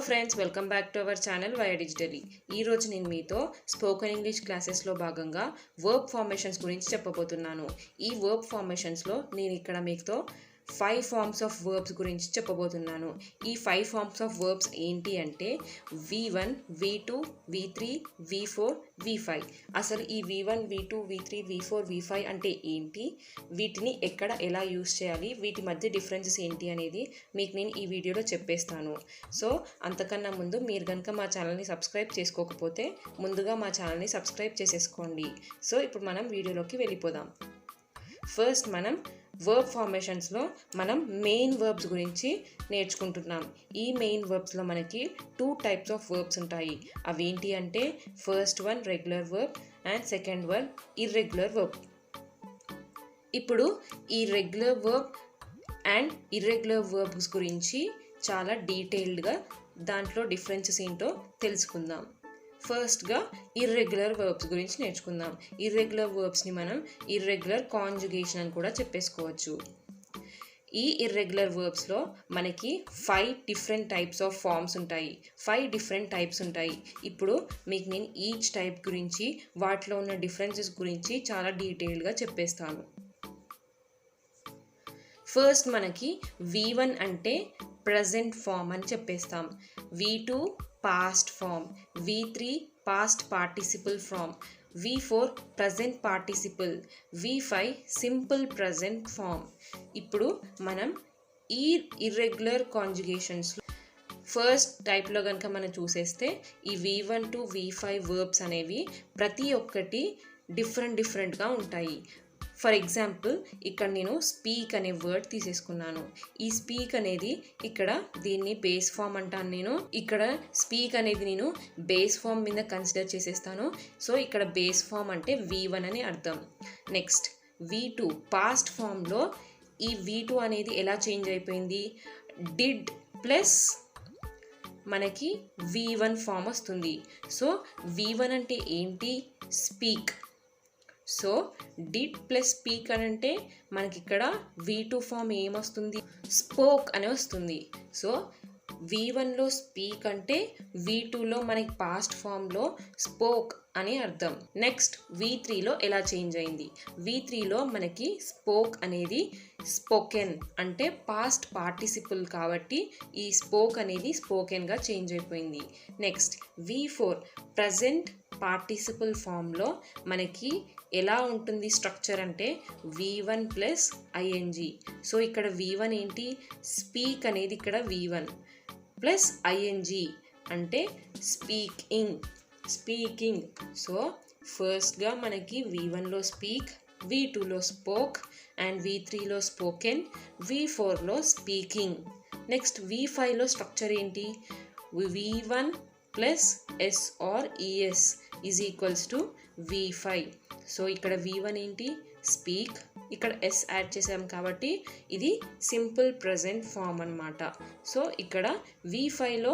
Friends, welcome back to our channel via digitally. ఈరోజు నేను మీతో స్పోకెన్ ఇంగ్లీష్ క్లాసెస్లో భాగంగా వర్బ్ ఫార్మేషన్స్ గురించి చెప్పబోతున్నాను. ఈ వర్బ్ ఫార్మేషన్స్లో నేను ఇక్కడ మీతో 5 ఫార్మ్స్ ఆఫ్ వర్బ్స్ గురించి చెప్పబోతున్నాను. ఈ 5 ఫార్మ్స్ ఆఫ్ వర్బ్స్ ఏంటి అంటే V1, V2, V3, V4, V5. అసలు ఈ V1, V2, V3, V4, V5 అంటే ఏంటి, వీటిని ఎక్కడ ఎలా యూస్ చేయాలి, వీటి మధ్య డిఫరెన్సెస్ ఏంటి అనేది మీకు నేను ఈ వీడియోలో చెప్పేస్తాను. సో అంతకన్నా ముందు మీరు కనుక మా ఛానల్ని సబ్స్క్రైబ్ చేసుకోకపోతే ముందుగా మా ఛానల్ని సబ్స్క్రైబ్ చేసేసుకోండి. సో ఇప్పుడు మనం వీడియోలోకి వెళ్ళిపోదాం. ఫస్ట్ మనం వర్బ్ ఫార్మేషన్స్లో మనం మెయిన్ వర్బ్స్ గురించి నేర్చుకుంటున్నాం. ఈ మెయిన్ వర్బ్స్లో మనకి 2 టైప్స్ ఆఫ్ వర్బ్స్ ఉంటాయి. అవి ఏంటి అంటే first one regular verb and second one irregular verb. ఇప్పుడు ఈ regular verb and irregular verbs గురించి చాలా డీటెయిల్డ్గా దాంట్లో డిఫరెన్సెస్ ఏంటో తెలుసుకుందాం. ఫస్ట్గా ఇర్రెగ్యులర్ వర్బ్స్ గురించి నేర్చుకుందాం. ఇర్రెగ్యులర్ వర్బ్స్ని మనం ఇర్రెగ్యులర్ కాంజుగేషన్ అని కూడా చెప్పేసుకోవచ్చు. ఈ ఇర్రెగ్యులర్ వర్బ్స్లో మనకి 5 డిఫరెంట్ టైప్స్ ఆఫ్ ఫార్మ్స్ ఉంటాయి. 5 డిఫరెంట్ టైప్స్ ఉంటాయి. ఇప్పుడు మీకు నేను ఈచ్ టైప్ గురించి, వాటిలో ఉన్న డిఫరెన్సెస్ గురించి చాలా డీటెయిల్డ్గా చెప్పేస్తాను. ఫస్ట్ మనకి V1 అంటే ప్రజెంట్ ఫామ్ అని చెప్పేస్తాం. V2 past form, V3 past participle form, V4 present participle, V5 simple present form. ఇప్పుడు మనం ఈ ఇర్రెగ్యులర్ కాంజుగేషన్స్ ఫస్ట్ టైప్లో కనుక మనం చూసేస్తే ఈ V1 to V5 వర్బ్స్ అనేవి ప్రతి ఒక్కటి డిఫరెంట్గా ఉంటాయి. ఫర్ ఎగ్జాంపుల్ ఇక్కడ నేను స్పీక్ అనే వర్డ్ తీసేసుకున్నాను. ఈ స్పీక్ అనేది ఇక్కడ దీన్ని బేస్ ఫామ్ అంటాను నేను. ఇక్కడ స్పీక్ అనేది నేను బేస్ ఫామ్ మీద కన్సిడర్ చేసేస్తాను. సో ఇక్కడ బేస్ ఫామ్ అంటే V1 అని అర్థం. నెక్స్ట్ V2 పాస్ట్ ఫామ్లో ఈ V2 అనేది ఎలా చేంజ్ అయిపోయింది, డిడ్ ప్లస్ మనకి V1 ఫామ్ వస్తుంది. సో V1 అంటే ఏంటి, speak. So did plus speak అని అంటే మనకి ఇక్కడ V2 ఫామ్ ఏమొస్తుంది, స్పోక్ అని వస్తుంది. సో V1లో స్పీక్ అంటే V2లో మనకి పాస్ట్ ఫామ్లో స్పోక్ అని అర్థం. నెక్స్ట్ V3లో ఎలా చేంజ్ అయింది, V3లో మనకి స్పోక్ అనేది స్పోకెన్ అంటే పాస్ట్ పార్టిసిపుల్ కాబట్టి ఈ స్పోక్ అనేది స్పోకెన్గా చేంజ్ అయిపోయింది. నెక్స్ట్ V4 ప్రజెంట్ పార్టిసిపుల్ ఫామ్లో మనకి ఎలా ఉంటుంది స్ట్రక్చర్ అంటే V1 ప్లస్ ing. సో ఇక్కడ V1 ఏంటి, స్పీక్ అనేది ఇక్కడ V1 ప్లస్ ing అంటే స్పీకింగ్. సో ఫస్ట్గా మనకి V1లో స్పీక్, V2లో స్పోక్ అండ్ V3లో స్పోకెన్, V4లో స్పీకింగ్. నెక్స్ట్ V5లో స్ట్రక్చర్ ఏంటి, V1 plus S or ES is equals to V5. So ఇక్కడ V1 ఏంటి, స్పీక్, ఇక్కడ S యాడ్ చేసాం కాబట్టి ఇది సింపుల్ ప్రజెంట్ ఫామ్ అన్నమాట. సో ఇక్కడ V5లో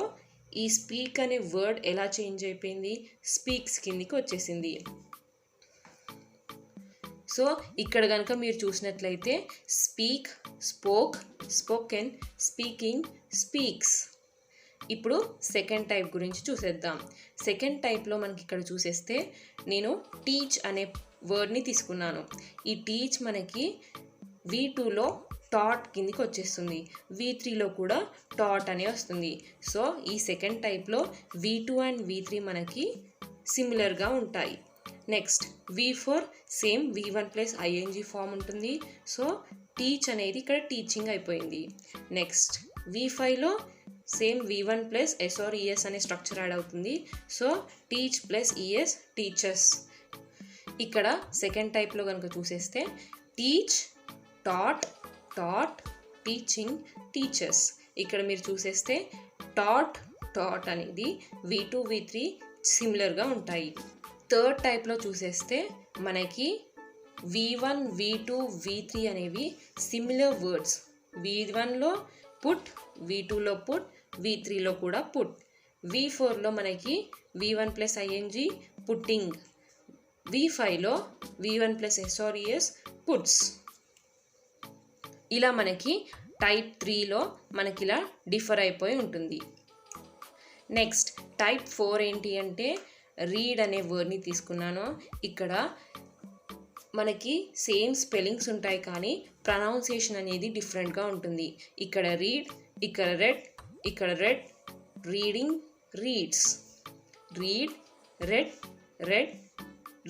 ఈ స్పీక్ అనే వర్డ్ ఎలా చేంజ్ అయిపోయింది, స్పీక్స్ కిందికి వచ్చేసింది. సో ఇక్కడ కనుక మీరు చూసినట్లయితే speak, spoke, spoken, speaking, speaks. ఇప్పుడు సెకండ్ టైప్ గురించి చూసేద్దాం. సెకండ్ టైప్లో మనకి ఇక్కడ చూసేస్తే నేను టీచ్ అనే వర్డ్ని తీసుకున్నాను. ఈ టీచ్ మనకి V2లో టాట్ కిందికి వచ్చేస్తుంది, V3లో కూడా టాట్ అనే వస్తుంది. సో ఈ సెకండ్ టైప్లో V2 అండ్ V3 మనకి సిమిలర్గా ఉంటాయి. Next V4 same V1 plus ing form ఉంటుంది. సో టీచ్ అనేది ఇక్కడ టీచింగ్ అయిపోయింది. నెక్స్ట్ V5లో same V1 plus S or ES అనే స్ట్రక్చర్ యాడ్ అవుతుంది. So teach plus ES teachers. ఇక్కడ సెకండ్ టైప్లో కనుక చూసేస్తే టీచ్, టాట్, టీచింగ్, టీచర్స్. ఇక్కడ మీరు చూసేస్తే టాట్ అనేది V2, V3 సిమిలర్గా ఉంటాయి. థర్డ్ టైప్లో చూసేస్తే మనకి V1, V2, V3 అనేవి సిమిలర్ వర్డ్స్. V1లో పుట్, V2లో పుట్, V3లో కూడా పుట్. V4లో మనకి V1 ప్లస్ ing పుట్టింగ్, V5లో V1 plus S or ES puts. ఇలా మనకి టైప్ 3లో మనకి ఇలా డిఫర్ అయిపోయి ఉంటుంది. నెక్స్ట్ టైప్ 4 ఏంటి అంటే రీడ్ అనే వర్డ్ని తీసుకున్నాను. ఇక్కడ మనకి సేమ్ స్పెల్లింగ్స్ ఉంటాయి కానీ ప్రొనౌన్సియేషన్ అనేది డిఫరెంట్గా ఉంటుంది. ఇక్కడ రీడ్, ఇక్కడ read, reading, reads, read, read,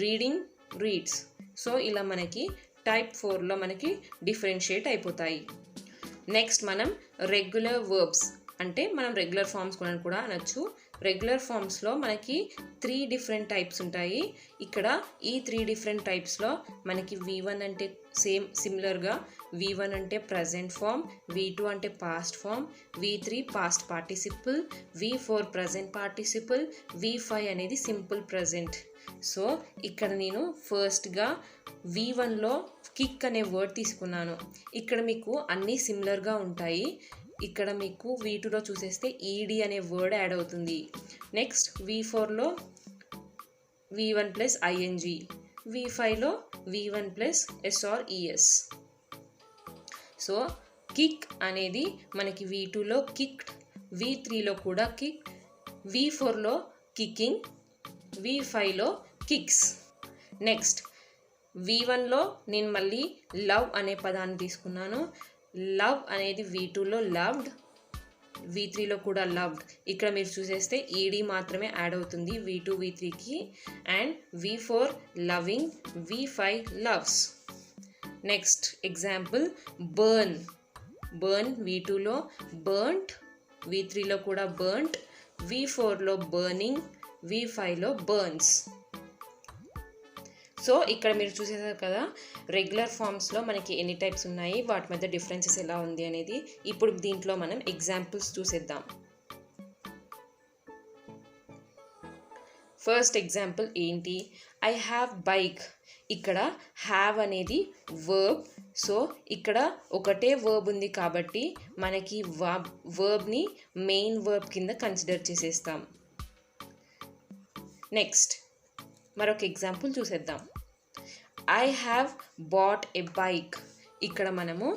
reading, reads. So ఇలా మనకి టైప్ 4లో మనకి డిఫరెన్షియేట్ అయిపోతాయి. నెక్స్ట్ మనం రెగ్యులర్ వర్బ్స్ అంటే మనం రెగ్యులర్ ఫార్మ్స్ కూడా అనొచ్చు. రెగ్యులర్ ఫార్మ్స్లో మనకి 3 డిఫరెంట్ టైప్స్ ఉంటాయి. ఇక్కడ ఈ 3 డిఫరెంట్ టైప్స్లో మనకి V1 అంటే సిమిలర్గా V1 అంటే ప్రజెంట్ ఫామ్, V2 అంటే past form, V3 past participle, V4 present participle, V5 అనేది సింపుల్ ప్రజెంట్. సో ఇక్కడ నేను ఫస్ట్గా V1లో కిక్ అనే వర్డ్ తీసుకున్నాను. ఇక్కడ మీకు అన్నీ సిమిలర్గా ఉంటాయి. ఇక్కడ మీకు V2లో చూసేస్తే ఈడి అనే వర్డ్ యాడ్ అవుతుంది. నెక్స్ట్ V4లో V1 ప్లస్ ING, V5లో V1 plus SOR ES. So kick అనేది మనకి V2లో కిక్డ్, V3లో కూడా కిక్, V4లో కికింగ్, V5లో కిక్స్. నెక్స్ట్ V1లో నేను మళ్ళీ లవ్ అనే పదాన్ని తీసుకున్నాను. లవ్ అనేది V2లో లవ్డ్, V3లో కూడా లవ్డ్. ఇక్కడ మీరు చూసేస్తే ఈడి మాత్రమే యాడ్ అవుతుంది V2 V3కి. And V4 loving, V5 loves. Next example burn. V2లో బర్న్ట్, V3లో కూడా బర్న్ట్, V4లో బర్నింగ్, V5లో బర్న్స్. సో ఇక్కడ మీరు చూసేసారు కదా రెగ్యులర్ ఫార్మ్స్లో మనకి ఎన్ని టైప్స్ ఉన్నాయి, వాటి మధ్య డిఫరెన్సెస్ ఎలా ఉంది అనేది. ఇప్పుడు దీంట్లో మనం ఎగ్జాంపుల్స్ చూసేద్దాం. ఫస్ట్ ఎగ్జాంపుల్ ఏంటి, ఐ హ్యావ్ బైక్. ఇక్కడ హ్యావ్ అనేది వర్బ్. సో ఇక్కడ ఒకటే వర్బ్ ఉంది కాబట్టి మనకి వర్బ్ని మెయిన్ వర్బ్ కింద కన్సిడర్ చేసేస్తాం. నెక్స్ట్ మరొక ఎగ్జాంపుల్ చూసేద్దాం. I have bat a bike. ఇక్కడ మనము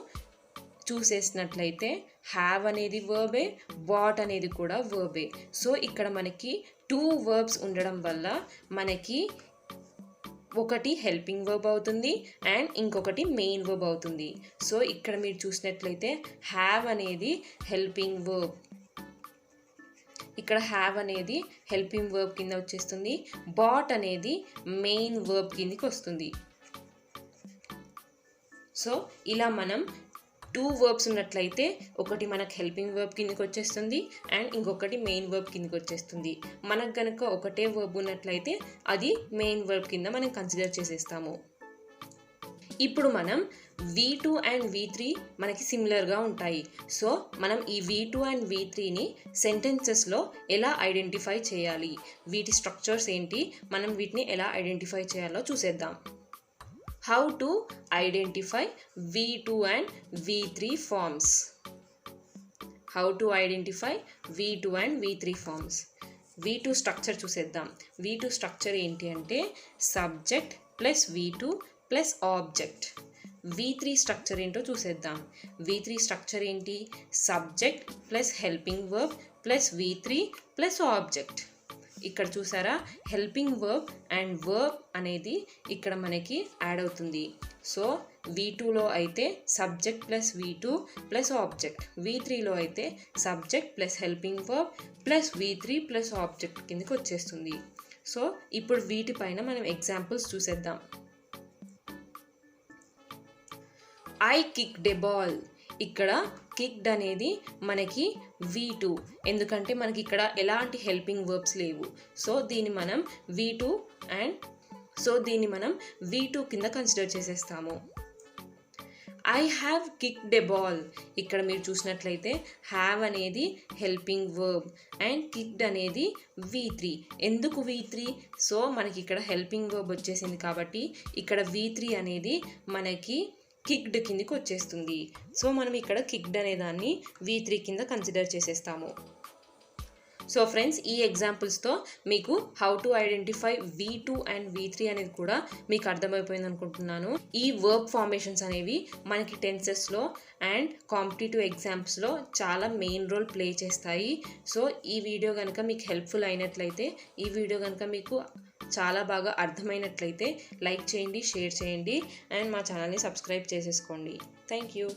చూసేసినట్లయితే హ్యావ్ అనేది వర్బే, బాట్ అనేది కూడా వర్బే. సో ఇక్కడ మనకి 2 వర్బ్స్ ఉండడం వల్ల మనకి ఒకటి హెల్పింగ్ వర్బ్ అవుతుంది అండ్ ఇంకొకటి మెయిన్ వర్బ్ అవుతుంది. సో ఇక్కడ మీరు చూసినట్లయితే హ్యావ్ అనేది హెల్పింగ్ వర్బ్. ఇక్కడ హ్యావ్ అనేది హెల్పింగ్ వర్బ్ కింద వచ్చేస్తుంది, బాట్ అనేది మెయిన్ వర్బ్ కిందకి వస్తుంది. సో ఇలా మనం 2 వర్బ్స్ ఉన్నట్లయితే ఒకటి మనకు హెల్పింగ్ వర్బ్ కిందకి వచ్చేస్తుంది అండ్ ఇంకొకటి మెయిన్ వర్బ్ కిందకి వచ్చేస్తుంది. మనకు కనుక ఒకటే వర్బ్ ఉన్నట్లయితే అది మెయిన్ వర్బ్ కింద మనం కన్సిడర్ చేసేస్తాము. ఇప్పుడు మనం V2 అండ్ V3 మనకి సిమిలర్గా ఉంటాయి. సో మనం ఈ V2 అండ్ V3ని సెంటెన్సెస్లో ఎలా ఐడెంటిఫై చేయాలి, వీటి స్ట్రక్చర్స్ ఏంటి, మనం వీటిని ఎలా ఐడెంటిఫై చేయాలో చూసేద్దాం. How to identify V2 and V3 forms. How to identify V2 and V3 forms. V2 structure చూసేద్దాం. V2 స్ట్రక్చర్ ఏంటి అంటే subject plus V2 plus object. V3 structure ఏంటో చూసేద్దాం. V3 స్ట్రక్చర్ ఏంటి, subject plus helping verb plus V3 plus object. ఇక్కడ చూసారా helping verb and verb అనేది ఇక్కడ మనకి యాడ్ అవుతుంది. సో V2లో అయితే subject plus V2 plus object, V3లో అయితే subject plus helping verb plus V3 plus object కిందకి వచ్చేస్తుంది. సో ఇప్పుడు వీటిపైన మనం ఎగ్జాంపుల్స్ చూసేద్దాం. I kicked a ball. ఇక్కడ కిక్డ్ అనేది మనకి V2, ఎందుకంటే మనకి ఇక్కడ ఎలాంటి హెల్పింగ్ వర్బ్స్ లేవు. సో దీన్ని మనం V2 కింద కన్సిడర్ చేసేస్తాము. I have kicked a ball. ఇక్కడ మీరు చూసినట్లయితే హ్యావ్ అనేది హెల్పింగ్ వర్బ్ అండ్ కిక్డ్ అనేది V3. ఎందుకు V3? సో మనకి ఇక్కడ హెల్పింగ్ వర్బ్ వచ్చేసింది కాబట్టి ఇక్కడ V3 అనేది మనకి కిక్డ్ కిందకి వచ్చేస్తుంది. సో మనం ఇక్కడ కిక్డ్ అనే దాన్ని V3 కింద కన్సిడర్ చేసేస్తాము. సో ఫ్రెండ్స్, ఈ ఎగ్జాంపుల్స్తో మీకు how to identify V2 and V3 అనేది కూడా మీకు అర్థమైపోయింది అనుకుంటున్నాను. ఈ వర్బ్ ఫార్మేషన్స్ అనేవి మనకి టెన్సెస్లో అండ్ కాంపిటేటివ్ ఎగ్జామ్స్లో చాలా మెయిన్ రోల్ ప్లే చేస్తాయి. సో ఈ వీడియో కనుక మీకు హెల్ప్ఫుల్ అయినట్లయితే, ఈ వీడియో కనుక మీకు చాలా బాగా అర్థమైనట్లయితే లైక్ చేయండి, షేర్ చేయండి అండ్ మా ఛానల్ని సబ్స్క్రైబ్ చేసేసుకోండి. Thank you.